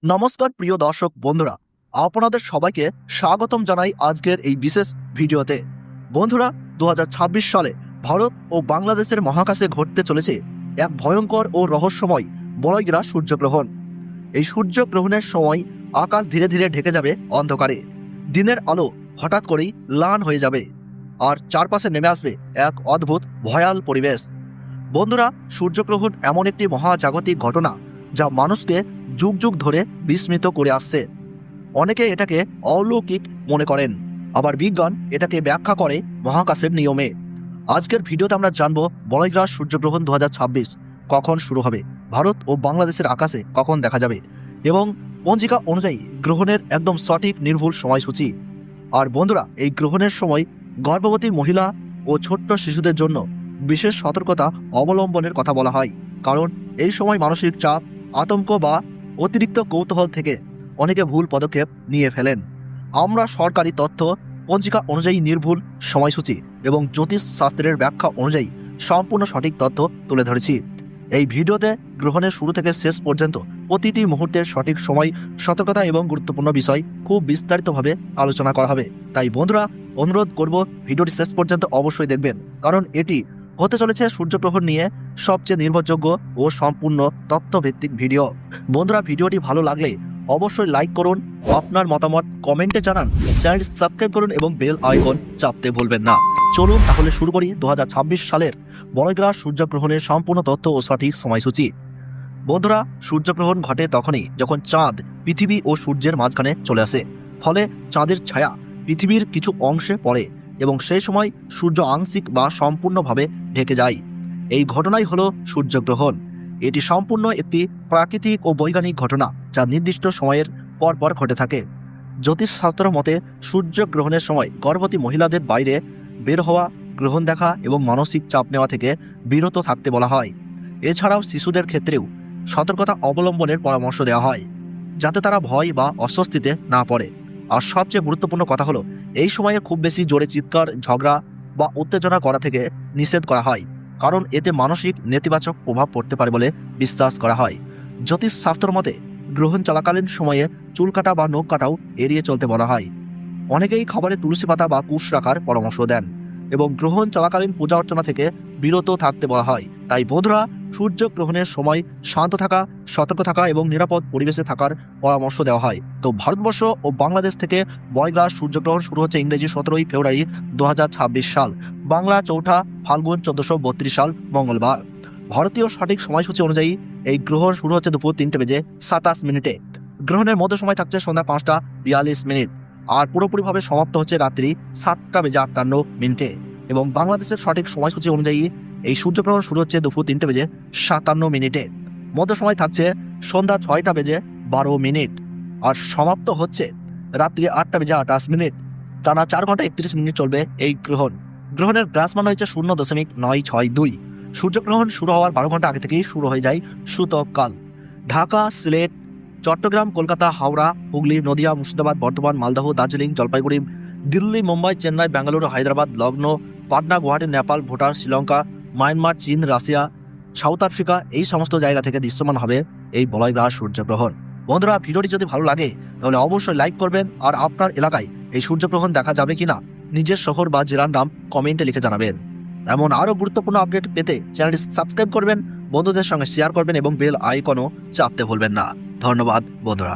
নমস্কার প্রিয় দর্শক বন্ধুরা, আপনাদের সবাইকে স্বাগতম জানাই আজকের এই বিশেষ ভিডিওতে। বন্ধুরা, 2026 সালে ভারত ও বাংলাদেশের মহাকাশে ঘটতে চলেছে এক ভয়ঙ্কর ও রহস্যময় বলয়গ্রাস সূর্যগ্রহণ। এই সূর্যগ্রহণের সময় আকাশ ধীরে ধীরে ঢেকে যাবে অন্ধকারে, দিনের আলো হঠাৎ করেই ম্লান হয়ে যাবে, আর চারপাশে নেমে আসবে এক অদ্ভুত ভয়াল পরিবেশ। বন্ধুরা, সূর্যগ্রহণ এমন একটি মহাজাগতিক ঘটনা যা মানুষকে যুগ যুগ ধরে বিস্মিত করে আসছে। অনেকে এটাকে অলৌকিক মনে করেন, আবার বিজ্ঞান এটাকে ব্যাখ্যা করে মহাকাশের নিয়মে। আজকের ভিডিওতে আমরা জানবো বলয়গ্রাস সূর্যগ্রহণ 2026 কখন শুরু হবে, ভারত ও বাংলাদেশের আকাশে কখন দেখা যাবে, এবং পঞ্জিকা অনুযায়ী গ্রহণের একদম সঠিক নির্ভুল সময়সূচি। আর বন্ধুরা, এই গ্রহণের সময় গর্ভবতী মহিলা ও ছোট্ট শিশুদের জন্য বিশেষ সতর্কতা অবলম্বনের কথা বলা হয়, কারণ এই সময় মানসিক চাপ, আতঙ্ক বা অতিরিক্ত কৌতূহল থেকে অনেকে ভুল পদক্ষেপ নিয়ে ফেলেন। আমরা সরকারি তথ্য, পঞ্জিকা অনুযায়ী নির্ভুল সময়সূচি এবং জ্যোতিষ শাস্ত্রের ব্যাখ্যা অনুযায়ী সম্পূর্ণ সঠিক তথ্য তুলে ধরেছি। এই ভিডিওতে গ্রহণের শুরু থেকে শেষ পর্যন্ত প্রতিটি মুহূর্তের সঠিক সময়, সতর্কতা এবং গুরুত্বপূর্ণ বিষয় খুব বিস্তারিতভাবে আলোচনা করা হবে। তাই বন্ধুরা, অনুরোধ করব ভিডিওটি শেষ পর্যন্ত অবশ্যই দেখবেন, কারণ এটি হতে চলেছে সূর্যগ্রহণ নিয়ে সবচেয়ে নির্ভরযোগ্য ও সম্পূর্ণ তথ্যভিত্তিক ভিডিও। বন্ধুরা, ভিডিওটি ভালো লাগলে অবশ্যই লাইক করুন, আপনার মতামত কমেন্টে জানান, চ্যানেলটি সাবস্ক্রাইব করুন এবং বেল আইকন চাপতে ভুলবেন না। চলুন তাহলে শুরু করি 2026 সালের বলয়গ্রাস সূর্যগ্রহণের সম্পূর্ণ তথ্য ও সঠিক সময়সূচি। বন্ধুরা, সূর্যগ্রহণ ঘটে তখনই যখন চাঁদ পৃথিবী ও সূর্যের মাঝখানে চলে আসে, ফলে চাঁদের ছায়া পৃথিবীর কিছু অংশে পড়ে এবং সেই সময় সূর্য আংশিক বা সম্পূর্ণভাবে ঢেকে যায়। এই ঘটনাই হলো সূর্যগ্রহণ। এটি সম্পূর্ণ একটি প্রাকৃতিক ও বৈজ্ঞানিক ঘটনা যা নির্দিষ্ট সময়ের পর পর ঘটে থাকে। জ্যোতিষশাস্ত্র মতে সূর্যগ্রহণের সময় গর্ভবতী মহিলাদের বাইরে বের হওয়া, গ্রহণ দেখা এবং মানসিক চাপ নেওয়া থেকে বিরত থাকতে বলা হয়। এছাড়াও শিশুদের ক্ষেত্রেও সতর্কতা অবলম্বনের পরামর্শ দেওয়া হয়, যাতে তারা ভয় বা অস্বস্তিতে না পড়ে। আর সবচেয়ে গুরুত্বপূর্ণ কথা হলো, এই সময়ে খুব বেশি জোরে চিৎকার, ঝগড়া বা উত্তেজনা করা থেকে নিষেধ করা হয়, কারণ এতে মানসিক নেতিবাচক প্রভাব পড়তে পারে বলে বিশ্বাস করা হয়। জ্যোতিষশাস্ত্র মতে গ্রহণ চলাকালীন সময়ে চুল কাটা বা নখ কাটাও এড়িয়ে চলতে বলা হয়। অনেকেই খাবারে তুলসী পাতা বা কুশ রাখার পরামর্শ দেন এবং গ্রহণ চলাকালীন পূজা অর্চনা থেকে বিরত থাকতে বলা হয়। তাই বন্ধুরা, সূর্যগ্রহণের সময় শান্ত থাকা, সতর্ক থাকা এবং নিরাপদ পরিবেশে থাকার পরামর্শ দেওয়া হয়। তো ভারতবর্ষ ও বাংলাদেশ থেকে বলয়গ্রাস সূর্যগ্রহণ শুরু হচ্ছে ইংরেজি 17ই ফেব্রুয়ারি 2026 সাল, বাংলা 4ঠা ফাল্গুন 1432 সাল মঙ্গলবার। ভারতীয় সঠিক সময়সূচি অনুযায়ী এই গ্রহণ শুরু হচ্ছে দুপুর 3:27 গ্রহণের মধ্য সময় থাকছে সন্ধ্যা 5:42, আর পুরোপুরিভাবে সমাপ্ত হচ্ছে রাত্রি 7:58 এবং বাংলাদেশের সঠিক সময়সূচি অনুযায়ী এই সূর্যগ্রহণ শুরু হচ্ছে দুপুর 3:57, মধ্য সময় থাকছে সন্ধ্যা 6:12 আর সমাপ্ত হচ্ছে রাত্রি 8:28। টানা 4 ঘন্টা 31 মিনিট চলবে এই গ্রহণ। গ্রহণের গ্রাস মান হচ্ছে 0.962। সূর্যগ্রহণ শুরু হওয়ার 12 ঘন্টা আগে থেকেই শুরু হয়ে যায় সূতককাল। ঢাকা, সিলেট, চট্টগ্রাম, কলকাতা, হাওড়া, হুগলি, নদিয়া, মুর্শিদাবাদ, বর্ধমান, মালদহ, দার্জিলিং, জলপাইগুড়ি, দিল্লি, মুম্বাই, চেন্নাই, বেঙ্গালুরু, হায়দ্রাবাদ, লখনৌ, পাটনা, গুয়াহাটি, নেপাল, ভুটান, শ্রীলঙ্কা, মায়ানমার, চীন, রাশিয়া, সাউথ আফ্রিকা, এই সমস্ত জায়গা থেকে দৃশ্যমান হবে এই বলয়গ্রাস সূর্যগ্রহণ। বন্ধুরা, ভিডিওটি যদি ভালো লাগে তাহলে অবশ্যই লাইক করবেন, আর আপনার এলাকায় এই সূর্যগ্রহণ দেখা যাবে কিনা নিজের শহর বা জেলার নাম কমেন্টে লিখে জানাবেন। এমন আরও গুরুত্বপূর্ণ আপডেট পেতে চ্যানেলটি সাবস্ক্রাইব করবেন, বন্ধুদের সঙ্গে শেয়ার করবেন এবং বেল আইকনও চাপতে ভুলবেন না। ধন্যবাদ বন্ধুরা।